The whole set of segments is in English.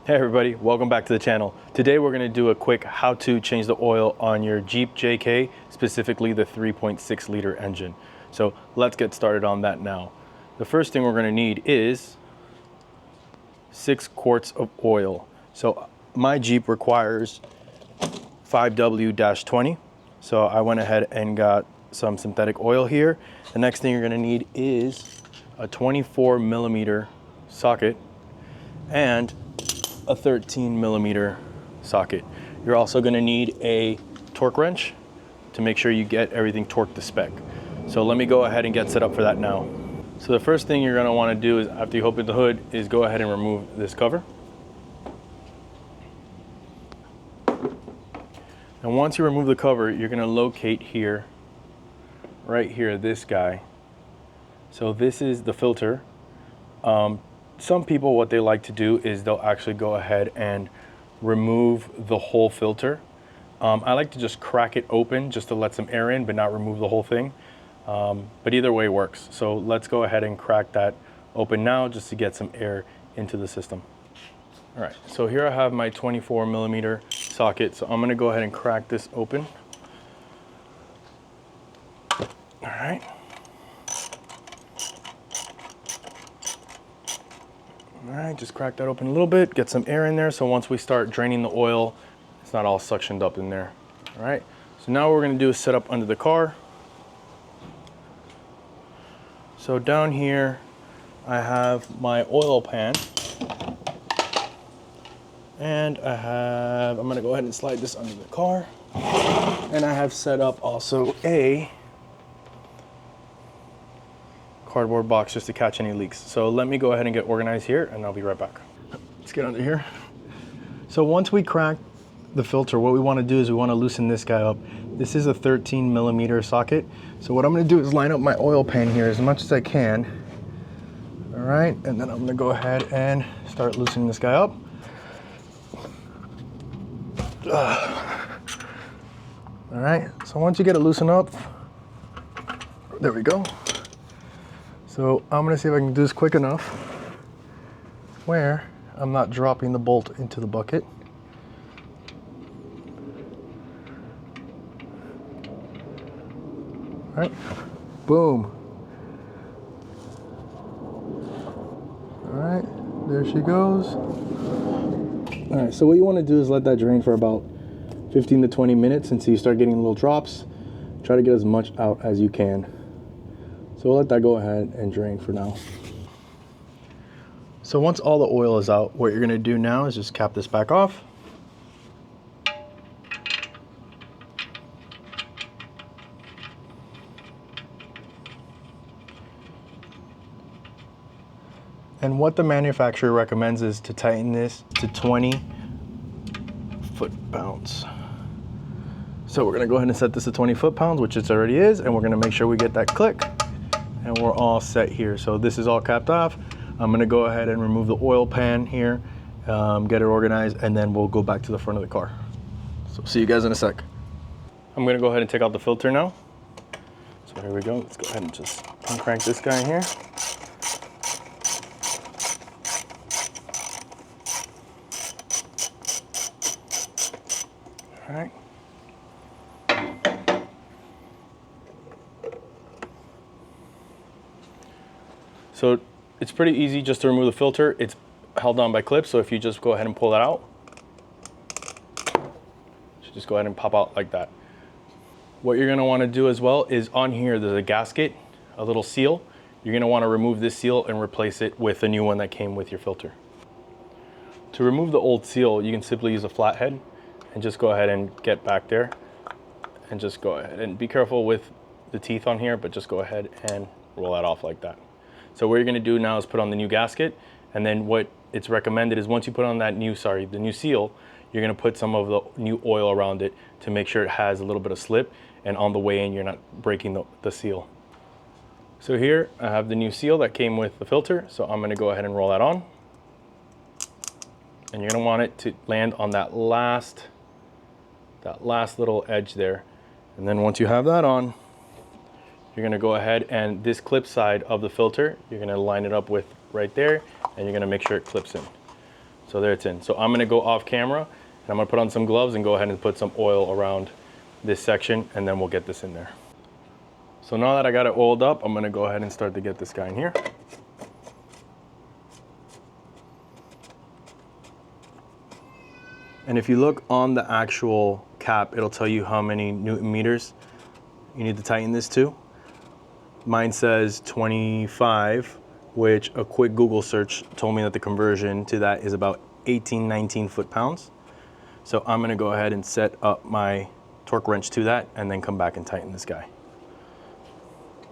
Hey everybody, welcome back to the channel. Today we're going to do a quick how to change the oil on your Jeep JK, specifically the 3.6 liter engine. So let's get started on that now. The first thing we're going to need is 6 quarts of oil. So my Jeep requires 5W-20. So I went ahead and got some synthetic oil here. The next thing you're going to need is a 24 millimeter socket and a 13 millimeter socket. You're also going to need a torque wrench to make sure you get everything torqued to spec. So let me go ahead and get set up for that now. So the first thing you're going to want to do is, after you open the hood, is go ahead and remove this cover. And once you remove the cover, you're going to locate here, right here, this guy. So this is the filter. Some people, what they like to do is they'll actually go ahead and remove the whole filter. I like to just crack it open just to let some air in, but not remove the whole thing. But either way works. So let's go ahead and crack that open now just to get some air into the system. All right, so here I have my 24 millimeter socket. So I'm gonna go ahead and crack this open. All right. All right, just crack that open a little bit, get some air in there, so once we start draining the oil, it's not all suctioned up in there. All right, so now what we're gonna do is set up under the car. So down here, I have my oil pan, and I'm gonna go ahead and slide this under the car, and I have set up also a cardboard box just to catch any leaks. So let me go ahead and get organized here and I'll be right back. Let's get under here. So once we crack the filter, what we want to do is we want to loosen this guy up. This is a 13 millimeter socket. So what I'm going to do is line up my oil pan here as much as I can. All right, and then I'm going to go ahead and start loosening this guy up. All right, so once you get it loosened up, there we go. So I'm gonna see if I can do this quick enough where I'm not dropping the bolt into the bucket. All right, boom. All right, there she goes. All right, so what you wanna do is let that drain for about 15 to 20 minutes until you start getting little drops. Try to get as much out as you can. So we'll let that go ahead and drain for now. So once all the oil is out, what you're gonna do now is just cap this back off. And what the manufacturer recommends is to tighten this to 20 foot-pounds. So we're gonna go ahead and set this to 20 foot-pounds, which it already is, and we're gonna make sure we get that click. And we're all set here. So this is all capped off. I'm gonna go ahead and remove the oil pan here, get it organized, and then we'll go back to the front of the car. So see you guys in a sec. I'm gonna go ahead and take out the filter now. So here we go. Let's go ahead and just uncrank this guy here. All right. So it's pretty easy just to remove the filter. It's held on by clips, so if you just go ahead and pull that out, just go ahead and pop out like that. What you're gonna wanna do as well is on here, there's a gasket, a little seal. You're gonna wanna remove this seal and replace it with a new one that came with your filter. To remove the old seal, you can simply use a flathead and just go ahead and get back there and just go ahead and be careful with the teeth on here, but just go ahead and roll that off like that. So what you're gonna do now is put on the new gasket, and then what it's recommended is once you put on that new seal, you're gonna put some of the new oil around it to make sure it has a little bit of slip, and on the way in, you're not breaking the seal. So here, I have the new seal that came with the filter, so I'm gonna go ahead and roll that on. And you're gonna want it to land on that last little edge there. And then once you have that on, you're gonna go ahead and this clip side of the filter, you're gonna line it up with right there, and you're gonna make sure it clips in. So So there it's in. So I'm gonna go off camera and I'm gonna put on some gloves and go ahead and put some oil around this section, and then we'll get this in there. So now that I got it oiled up, I'm gonna go ahead and start to get this guy in here. And if you look on the actual cap, it'll tell you how many Newton meters you need to tighten this to. Mine says 25, which a quick Google search told me that the conversion to that is about 18, 19 foot-pounds. So I'm gonna go ahead and set up my torque wrench to that and then come back and tighten this guy.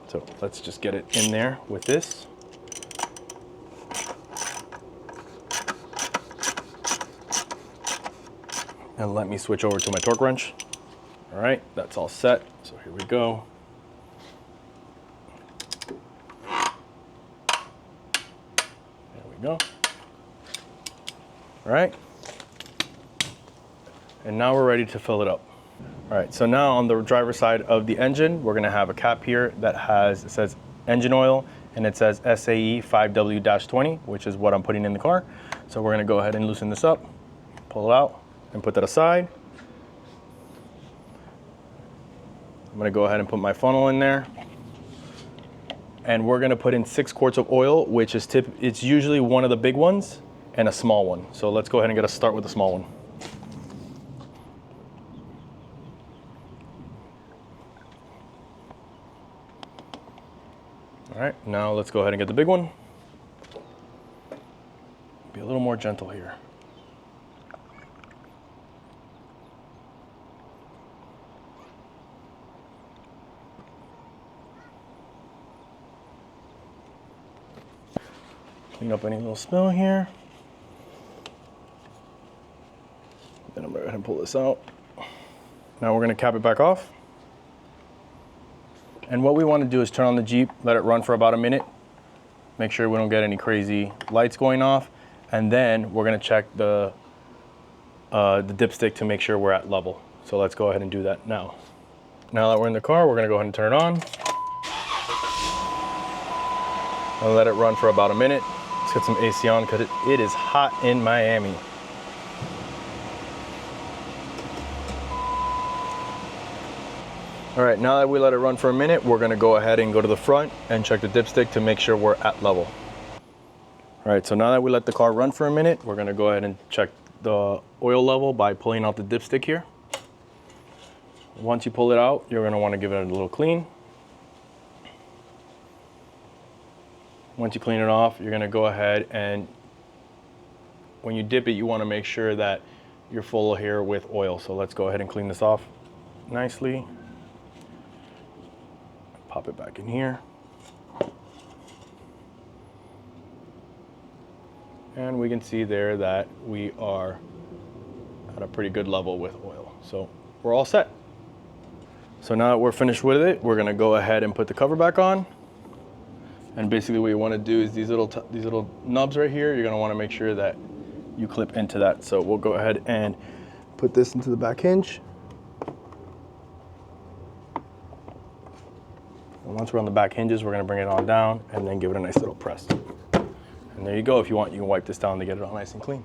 So let's just get it in there with this. And let me switch over to my torque wrench. All right, that's all set. So here we go. There we go. All right. And now we're ready to fill it up. All right, so now on the driver's side of the engine, we're gonna have a cap here that it says engine oil, and it says SAE 5W-20, which is what I'm putting in the car. So we're gonna go ahead and loosen this up, pull it out, and put that aside. I'm gonna go ahead and put my funnel in there. And we're gonna put in 6 quarts of oil, which is it's usually one of the big ones and a small one. So let's go ahead and get a start with the small one. All right, now let's go ahead and get the big one. Be a little more gentle here. Clean up any little spill here. Then I'm gonna go ahead and pull this out. Now we're gonna cap it back off. And what we want to do is turn on the Jeep, let it run for about a minute, make sure we don't get any crazy lights going off, and then we're going to check the dipstick to make sure we're at level. So let's go ahead and do that now. Now that we're in the car, we're going to go ahead and turn it on and let it run for about a minute. Let's get some AC on because it is hot in Miami. All right, now that we let it run for a minute, we're gonna go ahead and go to the front and check the dipstick to make sure we're at level. All right, so now that we let the car run for a minute, we're gonna go ahead and check the oil level by pulling out the dipstick here. Once you pull it out, you're gonna wanna give it a little clean. Once you clean it off, you're gonna go ahead and when you dip it, you wanna make sure that you're full here with oil. So let's go ahead and clean this off nicely. Pop it back in here. And we can see there that we are at a pretty good level with oil. So we're all set. So now that we're finished with it, we're gonna go ahead and put the cover back on. And basically what you wanna do is these little nubs right here, you're gonna wanna make sure that you clip into that. So we'll go ahead and put this into the back hinge. And once we're on the back hinges, we're gonna bring it on down and then give it a nice little press. And there you go. If you want, you can wipe this down to get it all nice and clean.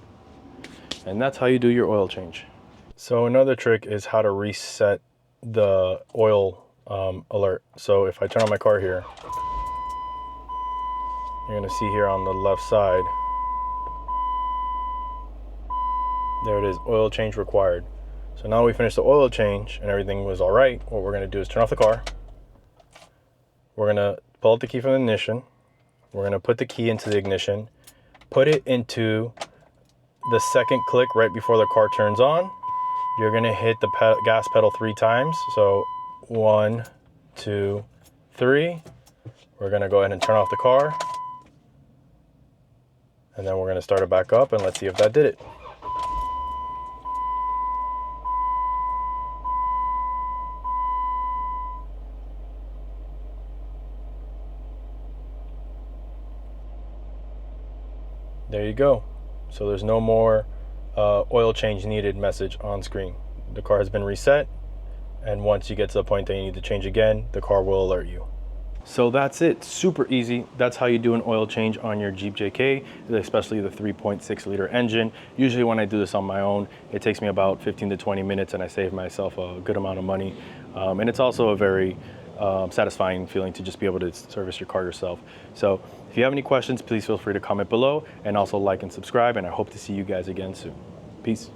And that's how you do your oil change. So another trick is how to reset the oil alert. So if I turn on my car here, you're gonna see here on the left side, there it is, oil change required. So now we finished the oil change and everything was all right. What we're gonna do is turn off the car. We're gonna pull out the key from the ignition. We're gonna put the key into the ignition, put it into the second click right before the car turns on. You're gonna hit the gas pedal 3 times. So 1, 2, 3. We're gonna go ahead and turn off the car. And then we're gonna start it back up and let's see if that did it. There you go. So there's no more oil change needed message on screen. The car has been reset, and once you get to the point that you need to change again, the car will alert you. So that's it, super easy. That's how you do an oil change on your Jeep JK, especially the 3.6 liter engine. Usually when I do this on my own, it takes me about 15 to 20 minutes and I save myself a good amount of money. And it's also a very satisfying feeling to just be able to service your car yourself. So if you have any questions, please feel free to comment below and also like and subscribe, and I hope to see you guys again soon. Peace.